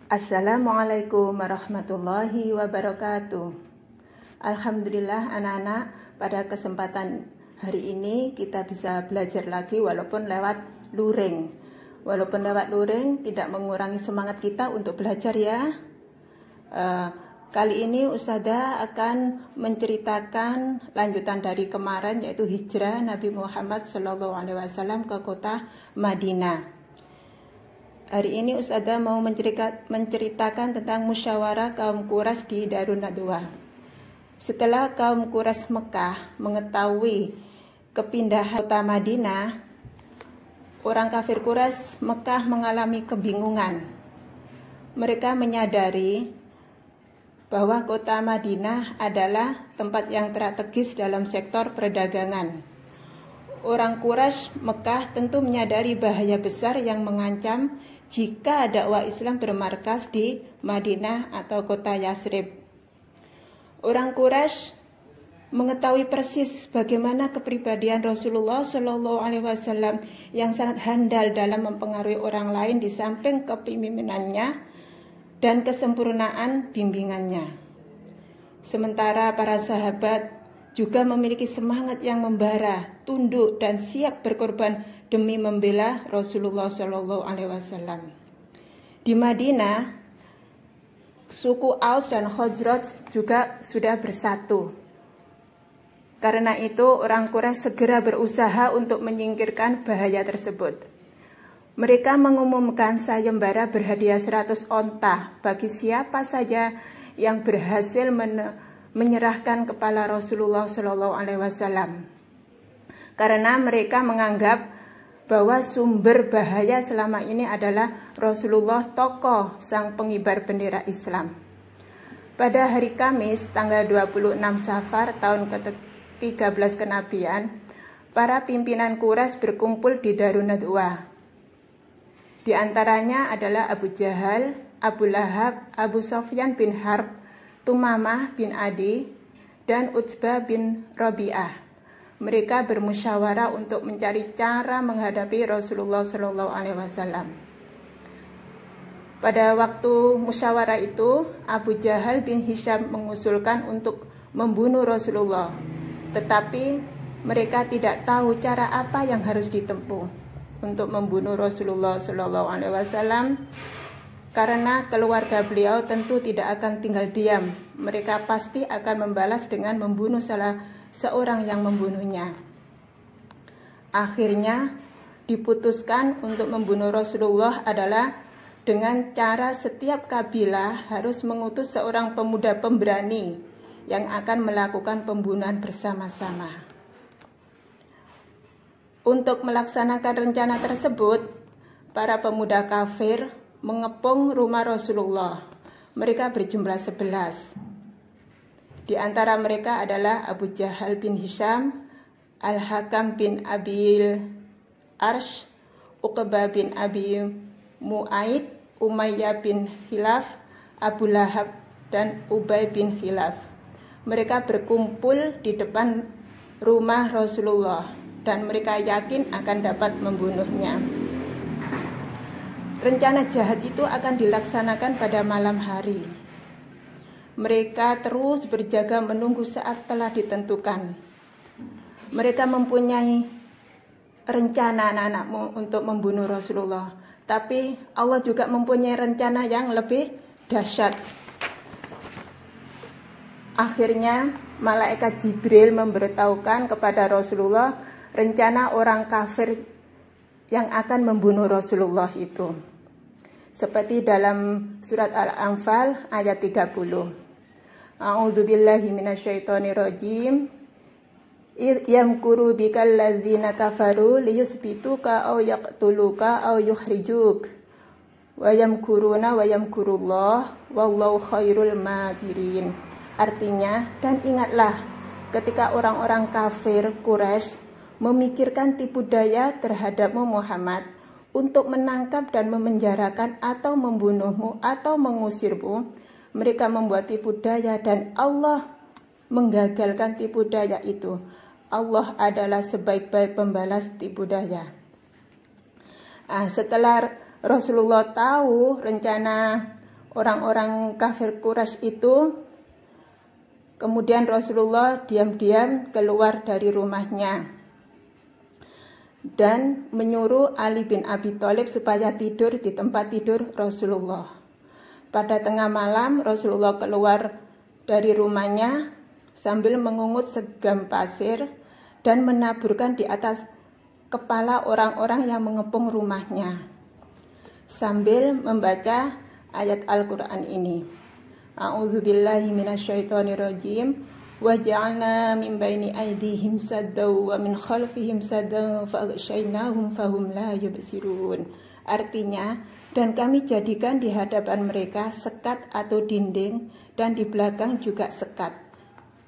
Assalamualaikum warahmatullahi wabarakatuh. Alhamdulillah anak-anak, pada kesempatan hari ini kita bisa belajar lagi walaupun lewat luring. Walaupun lewat luring tidak mengurangi semangat kita untuk belajar ya. Kali ini Ustazah akan menceritakan lanjutan dari kemarin, yaitu hijrah Nabi Muhammad SAW ke kota Madinah. Hari ini Ustazah mau menceritakan tentang musyawarah kaum Quraisy di Darun Nadwa. Setelah kaum Quraisy Mekah mengetahui kepindahan kota Madinah, orang kafir Quraisy Mekah mengalami kebingungan. Mereka menyadari bahwa kota Madinah adalah tempat yang strategis dalam sektor perdagangan. Orang Quraisy Mekah tentu menyadari bahaya besar yang mengancam jika dakwah Islam bermarkas di Madinah atau kota Yasrib. Orang Quraisy mengetahui persis bagaimana kepribadian Rasulullah SAW yang sangat handal dalam mempengaruhi orang lain di samping kepemimpinannya dan kesempurnaan bimbingannya. Sementara para sahabat juga memiliki semangat yang membara, tunduk dan siap berkorban demi membela Rasulullah SAW. Di Madinah, suku Aus dan Khazraj juga sudah bersatu. Karena itu, orang Quraisy segera berusaha untuk menyingkirkan bahaya tersebut. Mereka mengumumkan sayembara berhadiah 100 onta bagi siapa saja yang berhasil menyerahkan kepala Rasulullah SAW. Karena mereka menganggap bahwa sumber bahaya selama ini adalah Rasulullah, tokoh sang pengibar bendera Islam. Pada hari Kamis tanggal 26 Safar tahun ke-13 kenabian, para pimpinan Quraisy berkumpul di Darun Nadwa. Di antaranya adalah Abu Jahal, Abu Lahab, Abu Sufyan bin Harb, Tumamah bin Adi, dan Utbah bin Rabi'ah. Mereka bermusyawarah untuk mencari cara menghadapi Rasulullah SAW. Pada waktu musyawarah itu, Abu Jahal bin Hisham mengusulkan untuk membunuh Rasulullah. Tetapi mereka tidak tahu cara apa yang harus ditempuh untuk membunuh Rasulullah SAW. Karena keluarga beliau tentu tidak akan tinggal diam. Mereka pasti akan membalas dengan membunuh salah seorang yang membunuhnya. Akhirnya diputuskan untuk membunuh Rasulullah adalah dengan cara setiap kabilah harus mengutus seorang pemuda pemberani yang akan melakukan pembunuhan bersama-sama. Untuk melaksanakan rencana tersebut, para pemuda kafir mengepung rumah Rasulullah. Mereka berjumlah 11. Di antara mereka adalah Abu Jahal bin Hisham, Al-Hakam bin Abil Arsh, Uqbah bin Abi Mu'aid, Umayyah bin Hilaf, Abu Lahab, dan Ubay bin Hilaf. Mereka berkumpul di depan rumah Rasulullah dan mereka yakin akan dapat membunuhnya. Rencana jahat itu akan dilaksanakan pada malam hari. Mereka terus berjaga menunggu saat telah ditentukan. Mereka mempunyai rencana anak-anakmu untuk membunuh Rasulullah. Tapi Allah juga mempunyai rencana yang lebih dahsyat. Akhirnya malaikat Jibril memberitahukan kepada Rasulullah rencana orang kafir yang akan membunuh Rasulullah itu. Seperti dalam surat Al-Anfal ayat 30. A'udzu billahi minasyaitonir rajim. Yamkuru bikal ladzina kafaru liyusbituka aw yaqtuluka aw yukhrijuk. Wa yamkuruna wa yamkurullah wallahu khairul makirin. Artinya, dan ingatlah ketika orang-orang kafir Quraisy memikirkan tipu daya terhadapmu Muhammad untuk menangkap dan memenjarakan atau membunuhmu atau mengusirmu, mereka membuat tipu daya dan Allah menggagalkan tipu daya itu. Allah adalah sebaik-baik pembalas tipu daya. Setelah Rasulullah tahu rencana orang-orang kafir Quraisy itu, kemudian Rasulullah diam-diam keluar dari rumahnya dan menyuruh Ali bin Abi Thalib supaya tidur di tempat tidur Rasulullah. Pada tengah malam Rasulullah keluar dari rumahnya sambil mengungut segam pasir dan menaburkan di atas kepala orang-orang yang mengepung rumahnya sambil membaca ayat Al-Quran ini. A'udzubillahi minasyaitonirrajim. Wa ja'alna min baini aydihim saddaw wa min khalfihim saddaw fa'aghshaynahum fahum la yubsirun. Artinya, dan kami jadikan di hadapan mereka sekat atau dinding dan di belakang juga sekat.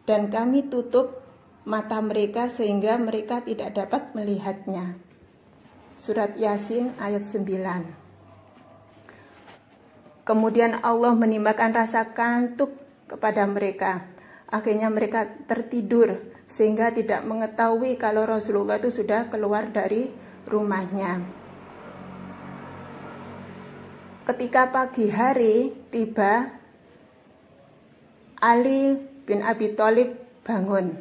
Dan kami tutup mata mereka sehingga mereka tidak dapat melihatnya. Surat Yasin ayat 9. Kemudian Allah menimpakan rasa kantuk kepada mereka. Akhirnya mereka tertidur sehingga tidak mengetahui kalau Rasulullah itu sudah keluar dari rumahnya. Ketika pagi hari tiba, Ali bin Abi Thalib bangun.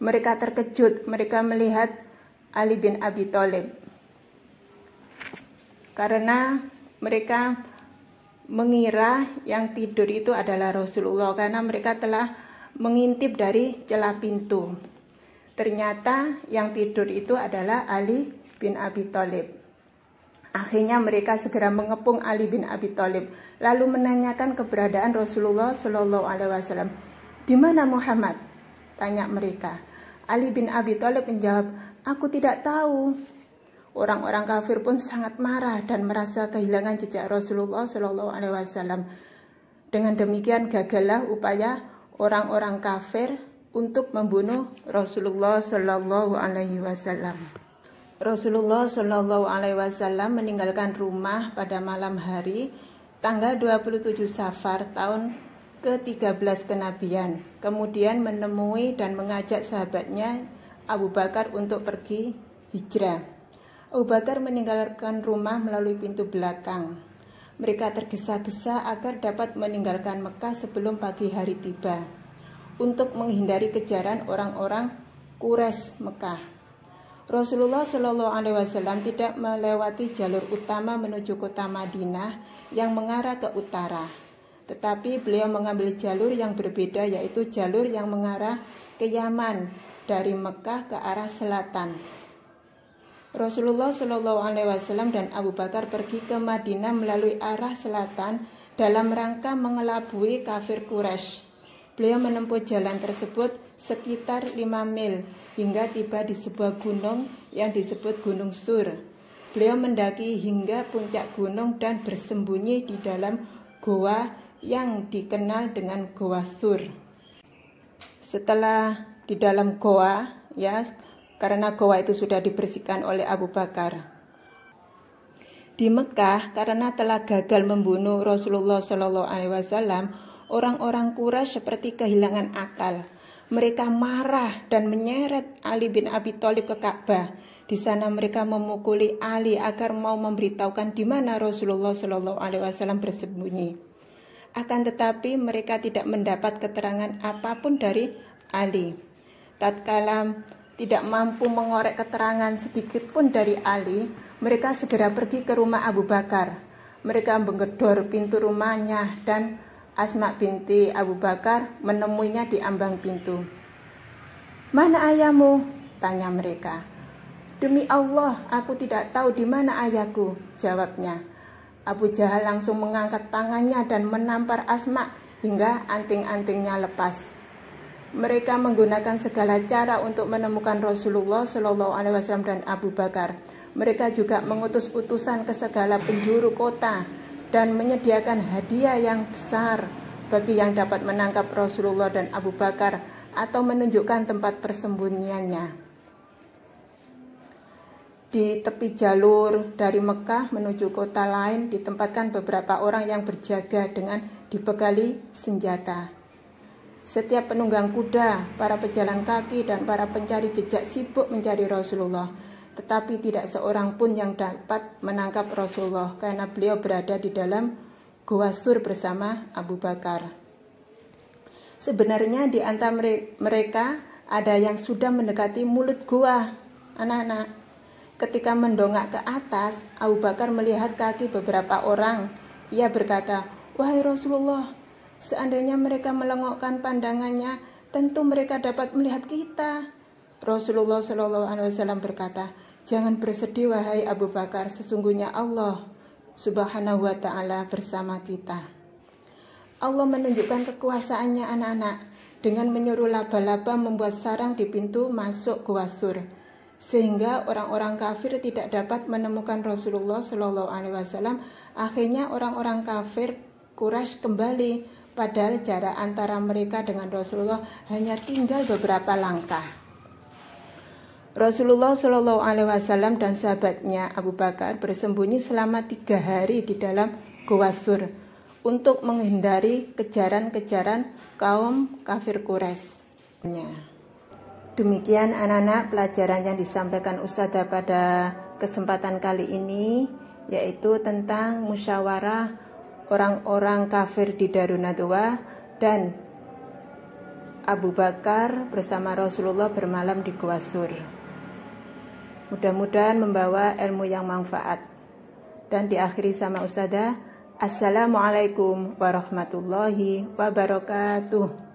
Mereka terkejut, mereka melihat Ali bin Abi Thalib. Karena mereka mengira yang tidur itu adalah Rasulullah karena mereka telah mengintip dari celah pintu. Ternyata yang tidur itu adalah Ali bin Abi Thalib. Akhirnya mereka segera mengepung Ali bin Abi Thalib lalu menanyakan keberadaan Rasulullah Shallallahu Alaihi Wasallam. Di mana Muhammad? Tanya mereka. Ali bin Abi Thalib menjawab, aku tidak tahu. Orang-orang kafir pun sangat marah dan merasa kehilangan jejak Rasulullah Shallallahu Alaihi Wasallam. Dengan demikian gagallah upaya orang-orang kafir untuk membunuh Rasulullah Shallallahu Alaihi Wasallam. Rasulullah Shallallahu Alaihi Wasallam meninggalkan rumah pada malam hari tanggal 27 Safar tahun ke-13 kenabian. Kemudian menemui dan mengajak sahabatnya Abu Bakar untuk pergi hijrah. Abu Bakar meninggalkan rumah melalui pintu belakang. Mereka tergesa-gesa agar dapat meninggalkan Mekah sebelum pagi hari tiba untuk menghindari kejaran orang-orang Quraisy Mekah. Rasulullah Shallallahu Alaihi Wasallam tidak melewati jalur utama menuju kota Madinah yang mengarah ke utara, tetapi beliau mengambil jalur yang berbeda, yaitu jalur yang mengarah ke Yaman dari Mekah ke arah selatan. Rasulullah Shallallahu Alaihi Wasallam dan Abu Bakar pergi ke Madinah melalui arah selatan dalam rangka mengelabui kafir Quraisy. Beliau menempuh jalan tersebut sekitar 5 mil hingga tiba di sebuah gunung yang disebut Gunung Sur. Beliau mendaki hingga puncak gunung dan bersembunyi di dalam goa yang dikenal dengan Goa Sur. Setelah di dalam goa, karena goa itu sudah dibersihkan oleh Abu Bakar. Di Mekah, karena telah gagal membunuh Rasulullah Shallallahu Alaihi Wasallam, orang-orang Quraisy seperti kehilangan akal. Mereka marah dan menyeret Ali bin Abi Thalib ke Ka'bah. Di sana mereka memukuli Ali agar mau memberitahukan di mana Rasulullah Shallallahu Alaihi Wasallam bersembunyi. Akan tetapi mereka tidak mendapat keterangan apapun dari Ali. Tatkala tidak mampu mengorek keterangan sedikit pun dari Ali, mereka segera pergi ke rumah Abu Bakar. Mereka menggedor pintu rumahnya dan Asma binti Abu Bakar menemuinya di ambang pintu. Mana ayahmu? Tanya mereka. Demi Allah, aku tidak tahu di mana ayahku, jawabnya. Abu Jahal langsung mengangkat tangannya dan menampar Asma hingga anting-antingnya lepas. Mereka menggunakan segala cara untuk menemukan Rasulullah Shallallahu Alaihi Wasallam dan Abu Bakar. Mereka juga mengutus utusan ke segala penjuru kota dan menyediakan hadiah yang besar bagi yang dapat menangkap Rasulullah dan Abu Bakar atau menunjukkan tempat persembunyiannya. Di tepi jalur dari Mekah menuju kota lain ditempatkan beberapa orang yang berjaga dengan dibekali senjata. Setiap penunggang kuda, para pejalan kaki, dan para pencari jejak sibuk mencari Rasulullah. Tetapi tidak seorang pun yang dapat menangkap Rasulullah karena beliau berada di dalam Gua Sur bersama Abu Bakar. Sebenarnya di antara mereka ada yang sudah mendekati mulut gua, anak-anak. Ketika mendongak ke atas, Abu Bakar melihat kaki beberapa orang. Ia berkata, "Wahai Rasulullah, seandainya mereka melongokkan pandangannya, tentu mereka dapat melihat kita." Rasulullah SAW berkata, "Jangan bersedih wahai Abu Bakar, sesungguhnya Allah Subhanahu wa ta'ala bersama kita." Allah menunjukkan kekuasaannya, anak-anak, dengan menyuruh laba-laba membuat sarang di pintu masuk Gua Sur, sehingga orang-orang kafir tidak dapat menemukan Rasulullah SAW. Akhirnya orang-orang kafir Quraisy kembali, padahal jarak antara mereka dengan Rasulullah hanya tinggal beberapa langkah. Rasulullah SAW dan sahabatnya Abu Bakar bersembunyi selama 3 hari di dalam Gua Sur untuk menghindari kejaran-kejaran kaum kafir Quraisy. Demikian anak-anak pelajaran yang disampaikan Ustadzah pada kesempatan kali ini, yaitu tentang musyawarah orang-orang kafir di Darun Nadwa dan Abu Bakar bersama Rasulullah bermalam di Gua Sur. Mudah-mudahan membawa ilmu yang manfaat. Dan diakhiri sama Ustadzah, Assalamualaikum warahmatullahi wabarakatuh.